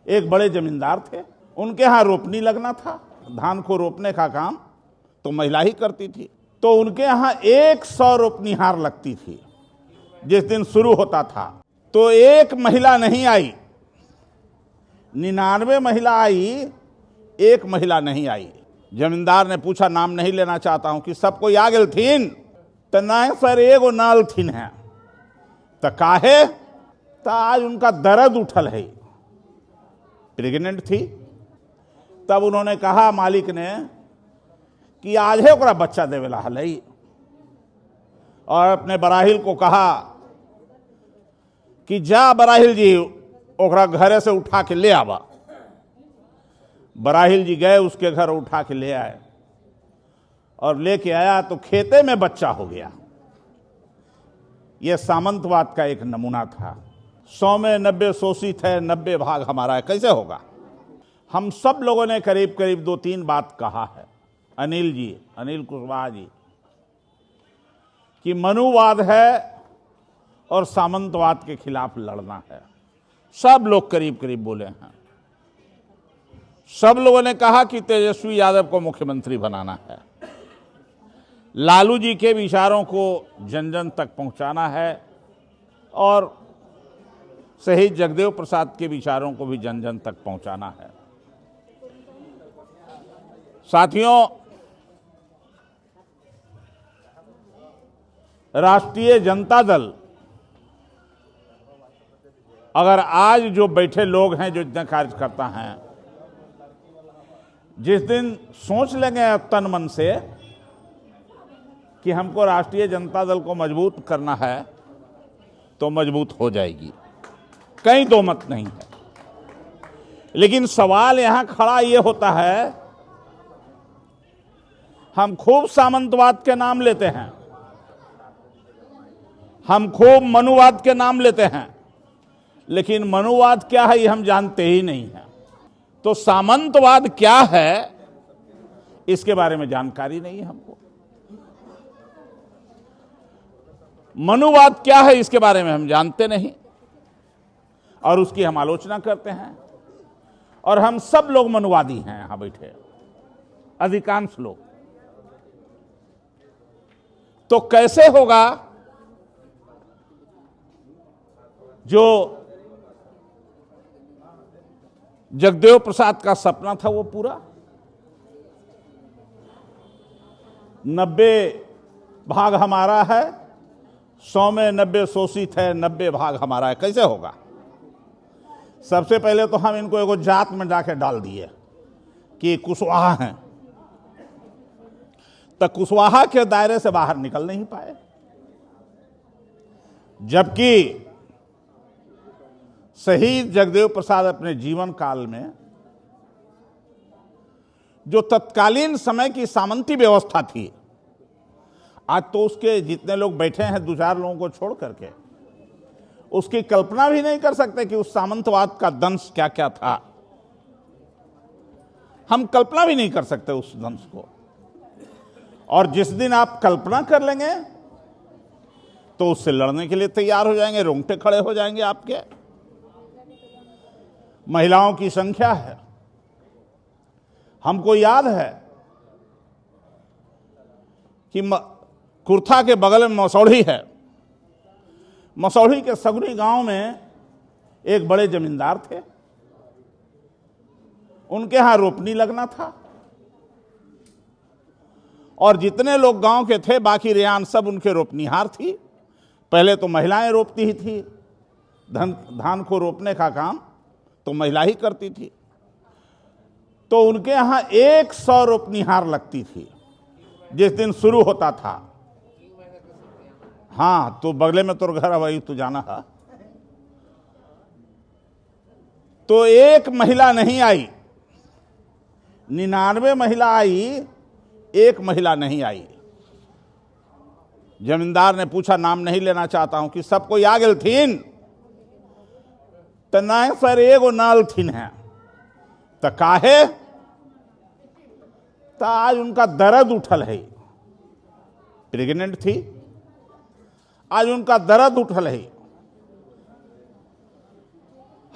एक बड़े जमींदार थे, उनके यहाँ रोपनी लगना था। धान को रोपने का काम तो महिला ही करती थी। तो उनके यहाँ 100 रोपनिहार लगती थी। जिस दिन शुरू होता था तो एक महिला नहीं आई, 99 महिला आई, एक महिला नहीं आई। जमींदार ने पूछा, नाम नहीं लेना चाहता हूं, कि सब कोई आ गेल थीन? तो नहीं सर, एगो नाल थीन है। तो काहे? तो आज उनका दर्द उठल है, प्रेग्नेंट थी। तब उन्होंने कहा मालिक ने कि आज है ओकरा बच्चा देवेला हल है, और अपने बराहिल को कहा कि जा बराहिल जी ओकरा घरे से उठा के ले आवा। बराहिल जी गए, उसके घर उठा के ले आए, और लेके आया तो खेते में बच्चा हो गया। यह सामंतवाद का एक नमूना था। 100 में 90 शोषित है, 90 भाग हमारा है, कैसे होगा? हम सब लोगों ने करीब करीब 2-3 बात कहा है, अनिल कुशवाहा जी, कि मनुवाद है और सामंतवाद के खिलाफ लड़ना है। सब लोग करीब करीब बोले हैं। सब लोगों ने कहा कि तेजस्वी यादव को मुख्यमंत्री बनाना है, लालू जी के विचारों को जन जन तक पहुंचाना है, और शहीद जगदेव प्रसाद के विचारों को भी जन जन तक पहुंचाना है। साथियों, राष्ट्रीय जनता दल, अगर आज जो बैठे लोग हैं, जो इतने कार्यकर्ता हैं, जिस दिन सोच लेंगे तन मन से कि हमको राष्ट्रीय जनता दल को मजबूत करना है, तो मजबूत हो जाएगी, कहीं दो मत नहीं है। लेकिन सवाल यहां खड़ा यह होता है, हम खूब सामंतवाद के नाम लेते हैं, हम खूब मनुवाद के नाम लेते हैं, लेकिन मनुवाद क्या है ये हम जानते ही नहीं हैं। तो सामंतवाद क्या है इसके बारे में जानकारी नहीं है हमको। मनुवाद क्या है इसके बारे में हम जानते नहीं, और उसकी हम आलोचना करते हैं। और हम सब लोग मनुवादी हैं यहां बैठे, अधिकांश लोग। तो कैसे होगा जो जगदेव प्रसाद का सपना था वो पूरा? 90 भाग हमारा है, 100 में 90 शोषित है, 90 भाग हमारा है, कैसे होगा? सबसे पहले तो हम इनको एगो जात में जाके डाल दिए कि कुशवाहा हैं, तो कुशवाहा के दायरे से बाहर निकल नहीं पाए। जबकि शहीद जगदेव प्रसाद अपने जीवन काल में जो तत्कालीन समय की सामंती व्यवस्था थी, आज तो उसके जितने लोग बैठे हैं 2-4 लोगों को छोड़ करके, उसकी कल्पना भी नहीं कर सकते कि उस सामंतवाद का दंश क्या क्या था। हम कल्पना भी नहीं कर सकते उस दंश को। और जिस दिन आप कल्पना कर लेंगे तो उससे लड़ने के लिए तैयार हो जाएंगे, रोंगटे खड़े हो जाएंगे आपके। महिलाओं की संख्या है, हमको याद है कि कुर्था के बगल में मसौढ़ी है। मसौढ़ी के सगुनी गांव में एक बड़े जमींदार थे, उनके यहां रोपनी लगना था, और जितने लोग गांव के थे बाकी रेयान सब उनके रोपनिहार थी। पहले तो महिलाएं रोपती ही थी, धान को रोपने का काम तो महिला ही करती थी। तो उनके यहां 100 रोपनिहार लगती थी जिस दिन शुरू होता था। हाँ, तो बगले में तो घर वही तो जाना है। तो एक महिला नहीं आई, 99 महिला आई, एक महिला नहीं आई। जमींदार ने पूछा, नाम नहीं लेना चाहता हूं, कि सब कोई आ गेल थीन? तो नहीं सर, एगो नाल थीन है। तो काहे? तो आज उनका दर्द उठल है, प्रेग्नेंट थी, आज उनका दर्द उठल है।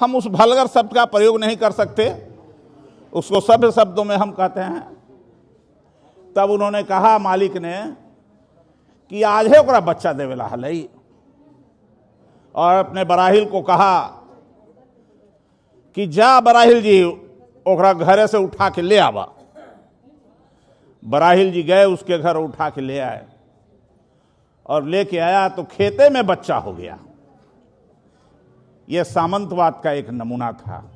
हम उस भलगर शब्द का प्रयोग नहीं कर सकते, उसको सभ्य शब्दों में हम कहते हैं। तब उन्होंने कहा, मालिक ने, कि आज है ओकरा बच्चा देवेला हलई, और अपने बराहिल को कहा कि जा बराहिल जी ओकरा घरे से उठा के ले आवा। बराहिल जी गए, उसके घर उठा के ले आए, और लेके आया तो खेते में बच्चा हो गया। यह सामंतवाद का एक नमूना था।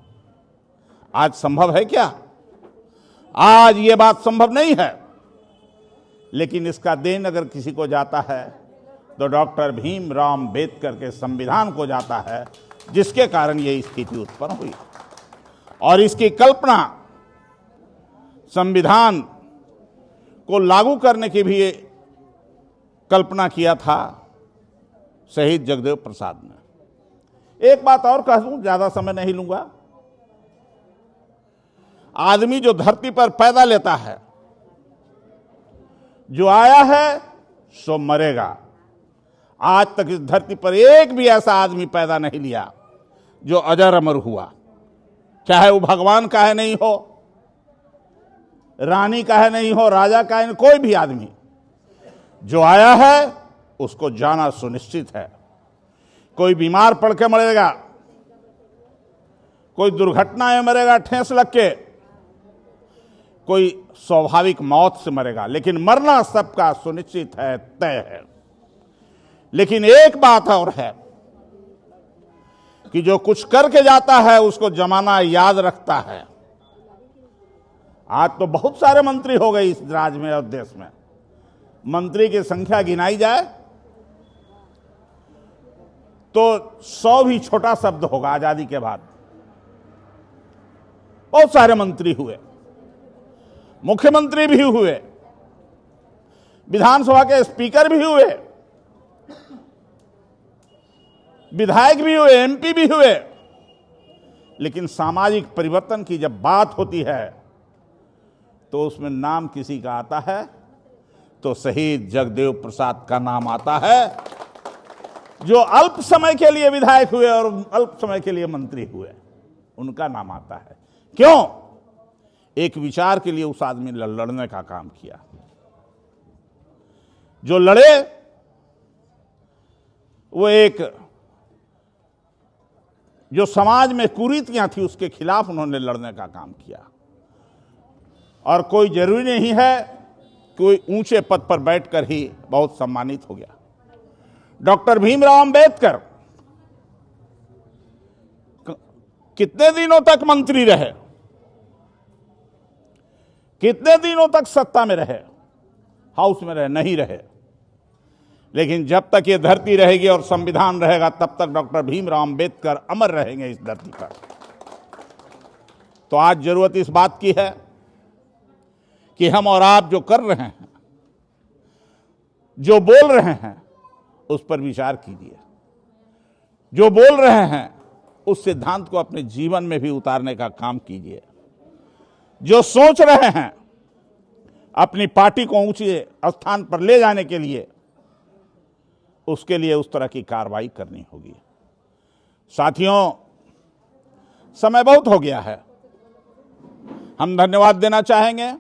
आज संभव है क्या? आज यह बात संभव नहीं है, लेकिन इसका देन अगर किसी को जाता है तो डॉक्टर भीमराव अंबेडकर के संविधान को जाता है, जिसके कारण यह स्थिति उत्पन्न हुई। और इसकी कल्पना, संविधान को लागू करने की भी कल्पना किया था शहीद जगदेव प्रसाद ने। एक बात और कह दूं, ज्यादा समय नहीं लूंगा। आदमी जो धरती पर पैदा लेता है, जो आया है सो मरेगा। आज तक इस धरती पर एक भी ऐसा आदमी पैदा नहीं लिया जो अजर अमर हुआ, चाहे वो भगवान का है नहीं हो, रानी का है नहीं हो, राजा का है नहीं, कोई भी आदमी जो आया है उसको जाना सुनिश्चित है। कोई बीमार पड़ के मरेगा, कोई दुर्घटना में मरेगा ठेस लग के, कोई स्वाभाविक मौत से मरेगा, लेकिन मरना सबका सुनिश्चित है, तय है। लेकिन एक बात और है कि जो कुछ करके जाता है उसको जमाना याद रखता है। आज तो बहुत सारे मंत्री हो गए इस राज्य में और देश में। मंत्री की संख्या गिनाई जाए तो 100 भी छोटा शब्द होगा। आजादी के बाद बहुत सारे मंत्री हुए, मुख्यमंत्री भी हुए, विधानसभा के स्पीकर भी हुए, विधायक भी हुए, एमपी भी हुए। लेकिन सामाजिक परिवर्तन की जब बात होती है तो उसमें नाम किसी का आता है तो शहीद जगदेव प्रसाद का नाम आता है, जो अल्प समय के लिए विधायक हुए और अल्प समय के लिए मंत्री हुए। उनका नाम आता है। क्यों? एक विचार के लिए उस आदमी ने लड़ने का काम किया। जो लड़े वो एक, जो समाज में कुरीतियां थी उसके खिलाफ उन्होंने लड़ने का काम किया। और कोई जरूरी नहीं है कोई ऊंचे पद पर बैठकर ही बहुत सम्मानित हो गया। डॉक्टर भीमराव अंबेडकर कितने दिनों तक मंत्री रहे, कितने दिनों तक सत्ता में रहे, हाउस में रहे? नहीं रहे। लेकिन जब तक ये धरती रहेगी और संविधान रहेगा तब तक डॉक्टर भीमराव अंबेडकर अमर रहेंगे इस धरती पर। तो आज जरूरत इस बात की है कि हम और आप जो कर रहे हैं, जो बोल रहे हैं, उस पर विचार कीजिए। जो बोल रहे हैं उस सिद्धांत को अपने जीवन में भी उतारने का काम कीजिए। जो सोच रहे हैं अपनी पार्टी को ऊंचे स्थान पर ले जाने के लिए, उसके लिए उस तरह की कार्रवाई करनी होगी। साथियों, समय बहुत हो गया है। हम धन्यवाद देना चाहेंगे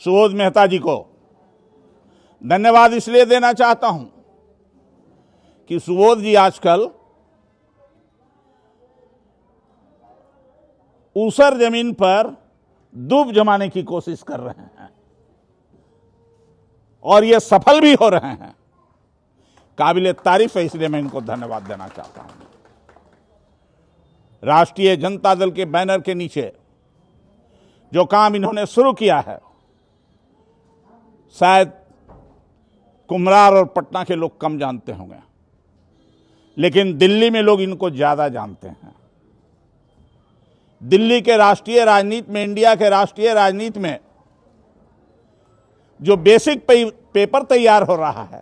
सुबोध मेहता जी को। धन्यवाद इसलिए देना चाहता हूं कि सुबोध जी आजकल ऊसर जमीन पर दूब जमाने की कोशिश कर रहे हैं और ये सफल भी हो रहे हैं। काबिले तारीफ है, इसलिए मैं इनको धन्यवाद देना चाहता हूं। राष्ट्रीय जनता दल के बैनर के नीचे जो काम इन्होंने शुरू किया है, शायद कुम्हरार और पटना के लोग कम जानते होंगे, लेकिन दिल्ली में लोग इनको ज्यादा जानते हैं। दिल्ली के राष्ट्रीय राजनीति में, इंडिया के राष्ट्रीय राजनीति में जो बेसिक पेपर तैयार हो रहा है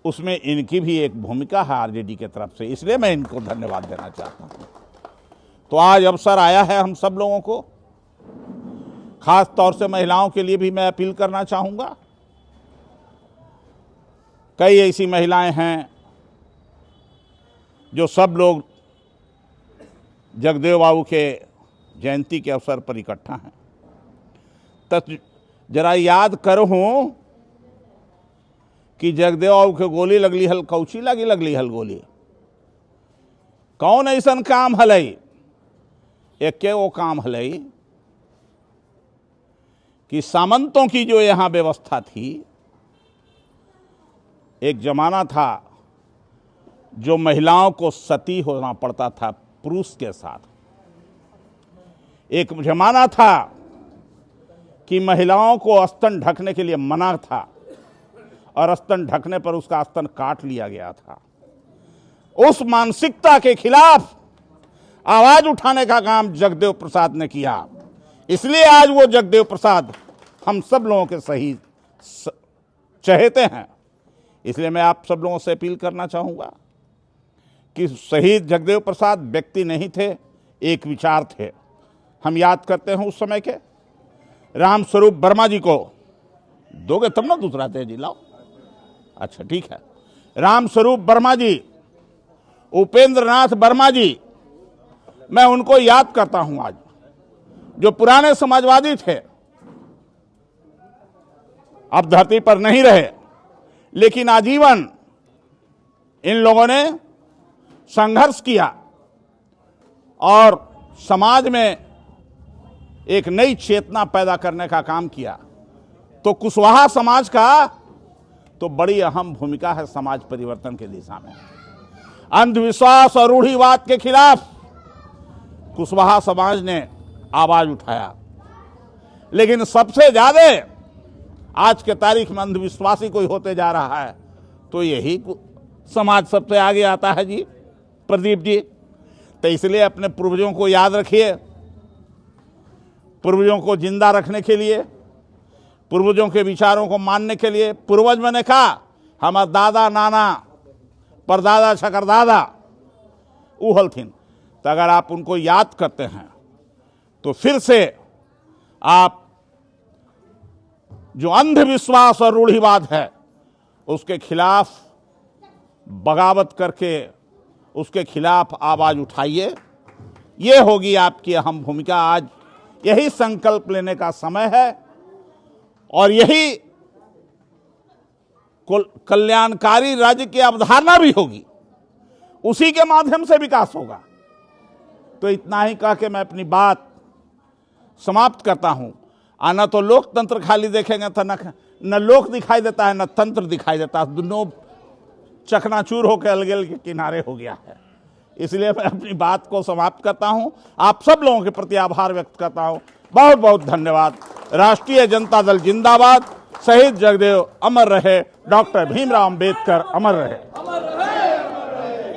उसमें इनकी भी एक भूमिका है आरजेडी की तरफ से, इसलिए मैं इनको धन्यवाद देना चाहता हूं। तो आज अवसर आया है हम सब लोगों को, खास तौर से महिलाओं के लिए भी मैं अपील करना चाहूंगा। कई ऐसी महिलाएं हैं जो सब लोग जगदेव बाबू के जयंती के अवसर पर इकट्ठा हैं, तो जरा याद करो कि जगदेव बाबू के गोली लगली हल, कौची लगली हल गोली, कौन ऐसा काम हलई, एक वो काम हलई कि सामंतों की जो यहाँ व्यवस्था थी, एक जमाना था जो महिलाओं को सती होना पड़ता था पुरुष के साथ। एक जमाना था कि महिलाओं को स्तन ढकने के लिए मना था और स्तन ढकने पर उसका स्तन काट लिया गया था। उस मानसिकता के खिलाफ आवाज उठाने का काम जगदेव प्रसाद ने किया। इसलिए आज वो जगदेव प्रसाद हम सब लोगों के शहीद चहेते हैं। इसलिए मैं आप सब लोगों से अपील करना चाहूँगा कि शहीद जगदेव प्रसाद व्यक्ति नहीं थे, एक विचार थे। हम याद करते हैं उस समय के रामस्वरूप वर्मा जी को, दोगे तब ना दूसरा दे जी, लाओ, अच्छा ठीक है। रामस्वरूप वर्मा जी, उपेंद्र नाथ वर्मा जी, मैं उनको याद करता हूं आज, जो पुराने समाजवादी थे, अब धरती पर नहीं रहे, लेकिन आजीवन इन लोगों ने संघर्ष किया और समाज में एक नई चेतना पैदा करने का काम किया। तो कुशवाहा समाज का तो बड़ी अहम भूमिका है समाज परिवर्तन की दिशा में। अंधविश्वास और रूढ़िवाद के खिलाफ कुशवाहा समाज ने आवाज उठाया, लेकिन सबसे ज्यादा आज के तारीख में अंधविश्वासी कोई होते जा रहा है तो यही समाज सबसे आगे आता है जी, प्रदीप जी। तो इसलिए अपने पूर्वजों को याद रखिए, पूर्वजों को जिंदा रखने के लिए, पूर्वजों के विचारों को मानने के लिए। पूर्वज मैंने कहा हमारा दादा नाना परदादा शकरदादा उहलथिन, तो अगर आप उनको याद करते हैं तो फिर से आप जो अंधविश्वास और रूढ़िवाद है उसके खिलाफ बगावत करके उसके खिलाफ आवाज उठाइए। ये होगी आपकी अहम भूमिका। आज यही संकल्प लेने का समय है और यही कल्याणकारी राज्य की अवधारणा भी होगी, उसी के माध्यम से विकास होगा। तो इतना ही कह के मैं अपनी बात समाप्त करता हूं। न तो लोकतंत्र खाली देखेंगे तो न लोक दिखाई देता है न तंत्र दिखाई देता है, दोनों चकनाचूर होकर अलग अलग के किनारे हो गया है। इसलिए मैं अपनी बात को समाप्त करता हूं। आप सब लोगों के प्रति आभार व्यक्त करता हूं। बहुत बहुत धन्यवाद। राष्ट्रीय जनता दल जिंदाबाद। शहीद जगदेव अमर रहे, डॉक्टर भीमराव अंबेडकर अमर रहे।